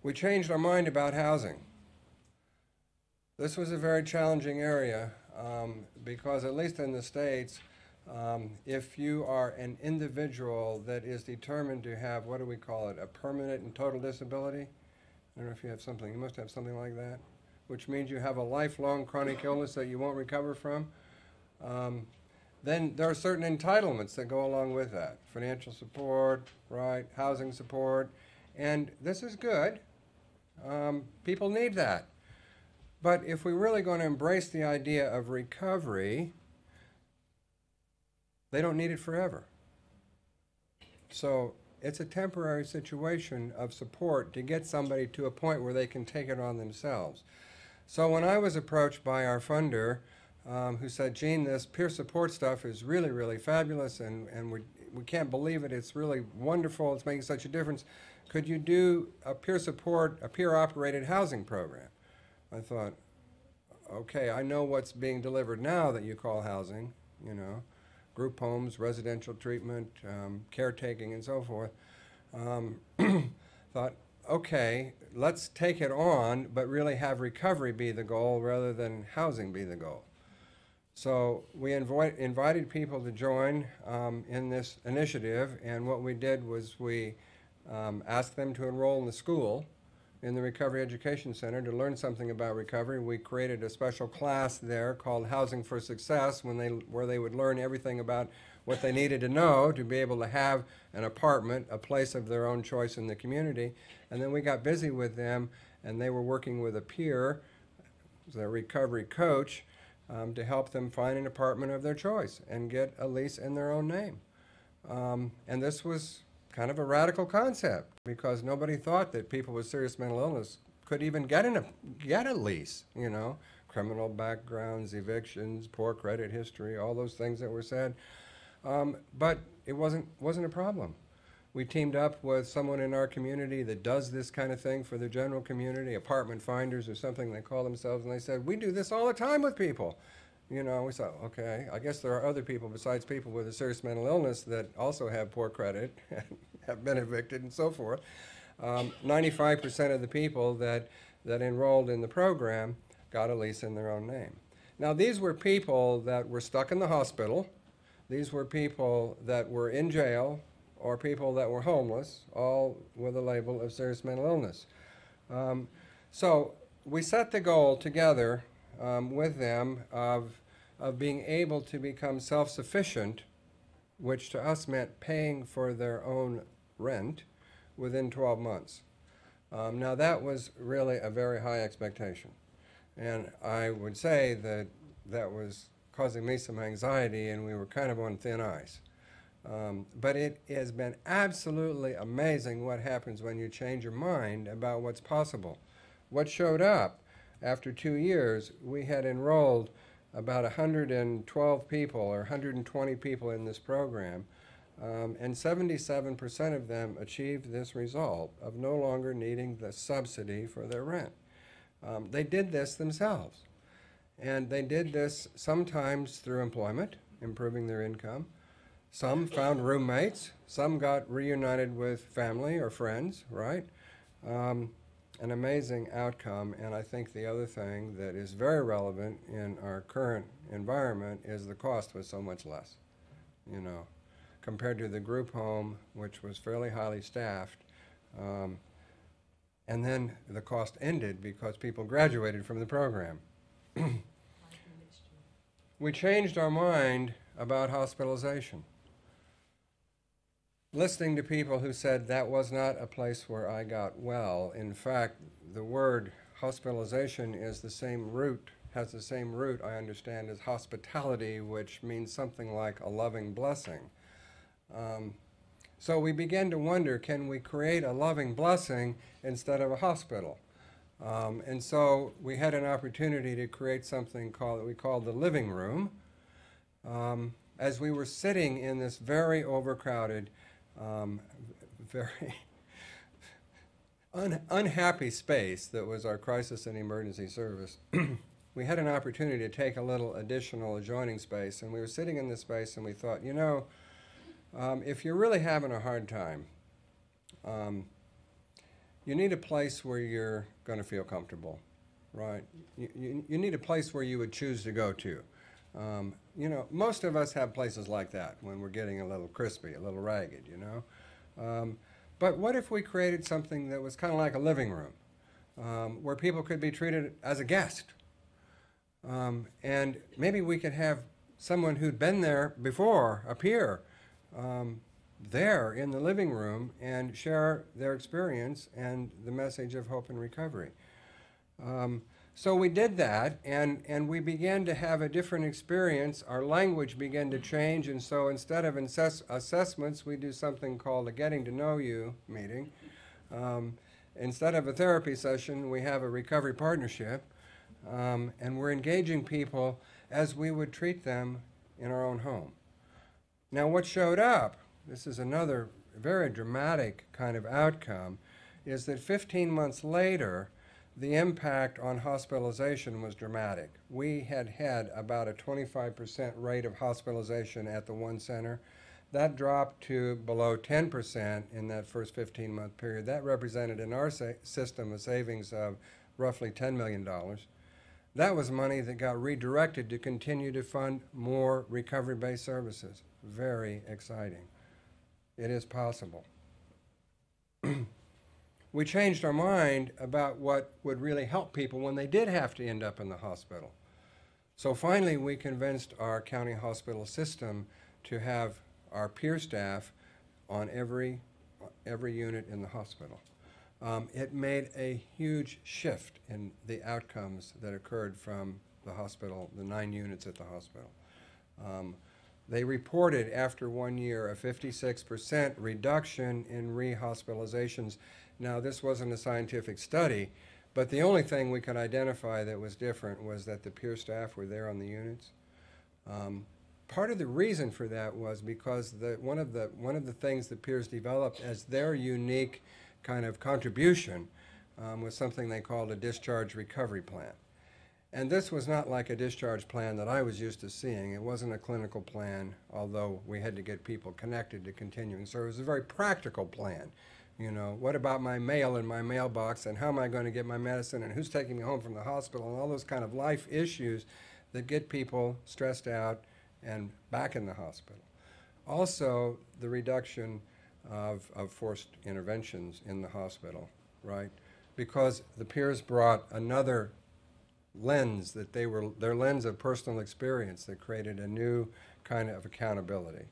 we changed our mind about housing. This was a very challenging area because, at least in the States, if you are an individual that is determined to have, what do we call it, a permanent and total disability? I don't know if you have something, you must have something like that, which means you have a lifelong chronic illness that you won't recover from. Then there are certain entitlements that go along with that. Financial support, right, housing support, and this is good. People need that. But if we're really going to embrace the idea of recovery, they don't need it forever. So it's a temporary situation of support to get somebody to a point where they can take it on themselves. So when I was approached by our funder, who said, Gene, this peer support stuff is really, really fabulous, and we can't believe it. It's really wonderful. It's making such a difference. Could you do a peer support, a peer-operated housing program? I thought, okay, I know what's being delivered now that you call housing, you know, group homes, residential treatment, caretaking, and so forth. Thought, okay, let's take it on, but really have recovery be the goal rather than housing be the goal. So we invited people to join in this initiative, and what we did was we asked them to enroll in the school, in the Recovery Education Center, to learn something about recovery. We created a special class there called Housing for Success, where they would learn everything about what they needed to know to be able to have an apartment, a place of their own choice in the community. And then we got busy with them, and they were working with a peer, the recovery coach, to help them find an apartment of their choice and get a lease in their own name. And this was kind of a radical concept because nobody thought that people with serious mental illness could even get a lease, you know, criminal backgrounds, evictions, poor credit history, all those things that were said. But it wasn't a problem. We teamed up with someone in our community that does this kind of thing for the general community, apartment finders or something they call themselves, and they said, we do this all the time with people. You know, we thought, okay, I guess there are other people besides people with a serious mental illness that also have poor credit, have been evicted and so forth. 95% of the people that enrolled in the program got a lease in their own name. Now, these were people that were stuck in the hospital. These were people that were in jail or people that were homeless, all with a label of serious mental illness. So we set the goal together with them of being able to become self-sufficient, which to us meant paying for their own rent within 12 months. Now that was really a very high expectation. And I would say that that was causing me some anxiety, and we were kind of on thin ice. But it has been absolutely amazing what happens when you change your mind about what's possible. What showed up after 2 years, we had enrolled about 112 people or 120 people in this program, and 77% of them achieved this result of no longer needing the subsidy for their rent. They did this themselves, and they did this sometimes through employment, improving their income. Some found roommates, some got reunited with family or friends, right? An amazing outcome, and I think the other thing that is very relevant in our current environment is the cost was so much less, you know, compared to the group home, which was fairly highly staffed. And then the cost ended because people graduated from the program. We changed our mind about hospitalization. Listening to people who said that was not a place where I got well. In fact, the word hospitalization is the same root, has the same root, I understand, as hospitality, which means something like a loving blessing. So we began to wonder, can we create a loving blessing instead of a hospital? And so we had an opportunity to create something we called the living room. As we were sitting in this very overcrowded, very unhappy space that was our crisis and emergency service, we had an opportunity to take a little additional adjoining space, and we were sitting in this space and we thought, you know, if you're really having a hard time, you need a place where you're going to feel comfortable, right? You need a place where you would choose to go to. You know, most of us have places like that when we're getting a little crispy, a little ragged, you know. But what if we created something that was kind of like a living room, where people could be treated as a guest? And maybe we could have someone who'd been there before appear there in the living room and share their experience and the message of hope and recovery. So we did that, and we began to have a different experience. Our language began to change, and so instead of assessments, we do something called a getting to know you meeting. Instead of a therapy session, we have a recovery partnership, and we're engaging people as we would treat them in our own home. Now, what showed up, this is another very dramatic kind of outcome, is that 15 months later, the impact on hospitalization was dramatic. We had had about a 25% rate of hospitalization at the one center. That dropped to below 10% in that first 15-month period. That represented in our system a savings of roughly $10 million. That was money that got redirected to continue to fund more recovery-based services. Very exciting. It is possible. We changed our mind about what would really help people when they did have to end up in the hospital. So finally, we convinced our county hospital system to have our peer staff on every unit in the hospital. It made a huge shift in the outcomes that occurred from the hospital, the 9 units at the hospital. They reported after 1 year a 56% reduction in rehospitalizations. Now, this wasn't a scientific study, but the only thing we could identify that was different was that the peer staff were there on the units. Part of the reason for that was because one of the things the peers developed as their unique kind of contribution was something they called a discharge recovery plan. And this was not like a discharge plan that I was used to seeing. It wasn't a clinical plan, although we had to get people connected to continuing service. It was a very practical plan. You know, what about my mail in my mailbox, and how am I going to get my medicine, and who's taking me home from the hospital, and all those kind of life issues that get people stressed out and back in the hospital. Also, the reduction of forced interventions in the hospital, right? Because the peers brought another lens, that their lens of personal experience that created a new kind of accountability.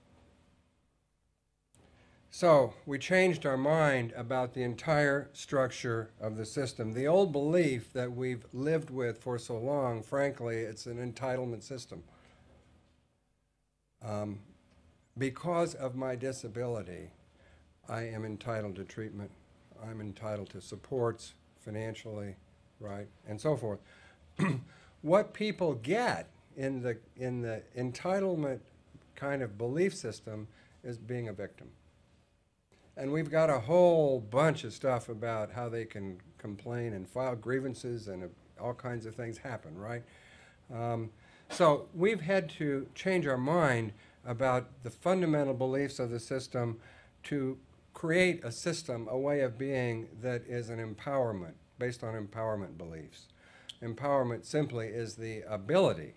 So we changed our mind about the entire structure of the system. The old belief that we've lived with for so long, frankly, it's an entitlement system. Because of my disability, I am entitled to treatment. I'm entitled to supports financially, right, and so forth. What people get in the entitlement kind of belief system is being a victim. And we've got a whole bunch of stuff about how they can complain and file grievances, and all kinds of things happen, right? So we've had to change our mind about the fundamental beliefs of the system to create a system, a way of being that is an empowerment, based on empowerment beliefs. Empowerment simply is the ability,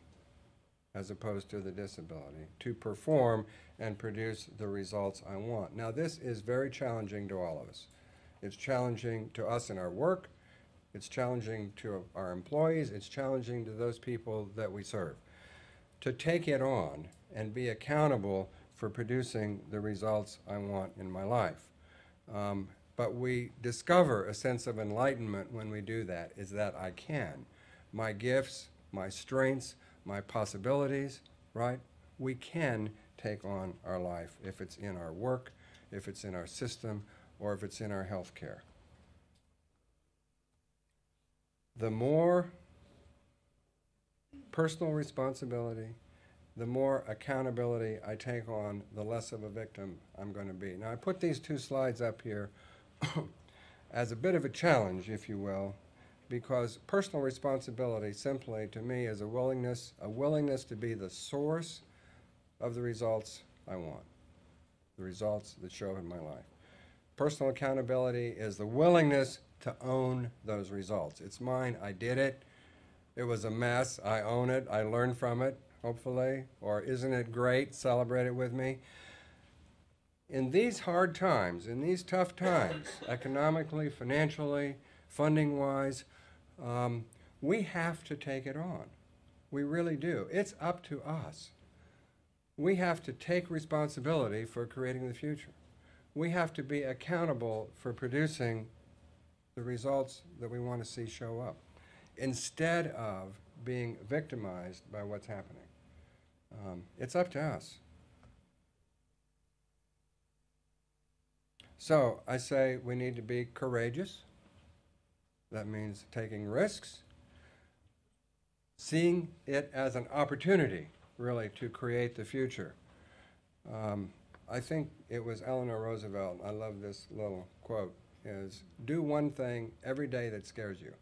as opposed to the disability, to perform and produce the results I want. Now, this is very challenging to all of us. It's challenging to us in our work. It's challenging to our employees. It's challenging to those people that we serve. To take it on and be accountable for producing the results I want in my life. But we discover a sense of enlightenment when we do that, is that I can. My gifts, my strengths, my possibilities, right? We can take on our life if it's in our work, if it's in our system, or if it's in our health care. The more personal responsibility, the more accountability I take on, the less of a victim I'm going to be. Now, I put these 2 slides up here as a bit of a challenge, if you will, because personal responsibility simply, to me, is a willingness to be the source of the results I want, the results that show in my life. Personal accountability is the willingness to own those results. It's mine. I did it. It was a mess. I own it. I learned from it, hopefully. Or isn't it great? Celebrate it with me. In these hard times, in these tough times, economically, financially, funding-wise, we have to take it on. We really do. It's up to us. We have to take responsibility for creating the future. We have to be accountable for producing the results that we want to see show up, instead of being victimized by what's happening. It's up to us. So I say we need to be courageous. That means taking risks, seeing it as an opportunity, really, to create the future. I think it was Eleanor Roosevelt, I love this little quote, is, do one thing every day that scares you.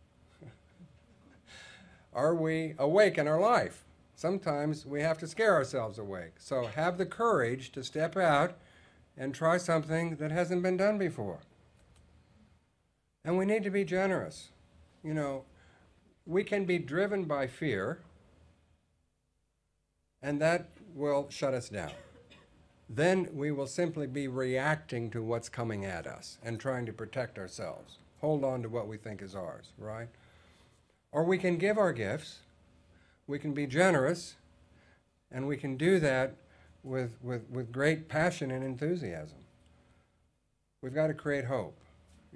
Are we awake in our life? Sometimes we have to scare ourselves awake. So have the courage to step out and try something that hasn't been done before. And we need to be generous. You know, we can be driven by fear, and that will shut us down. Then we will simply be reacting to what's coming at us and trying to protect ourselves, hold on to what we think is ours, right? Or we can give our gifts, we can be generous, and we can do that with great passion and enthusiasm. We've got to create hope,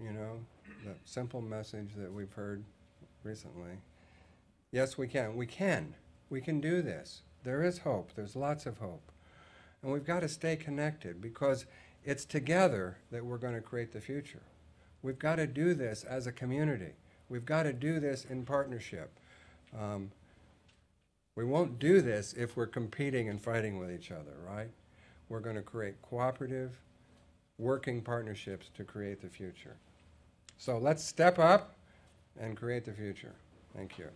you know, the simple message that we've heard recently. Yes, we can. We can. We can do this. There is hope. There's lots of hope. And we've got to stay connected, because it's together that we're going to create the future. We've got to do this as a community. We've got to do this in partnership. We won't do this if we're competing and fighting with each other, right? We're going to create cooperative, working partnerships to create the future. So let's step up and create the future. Thank you.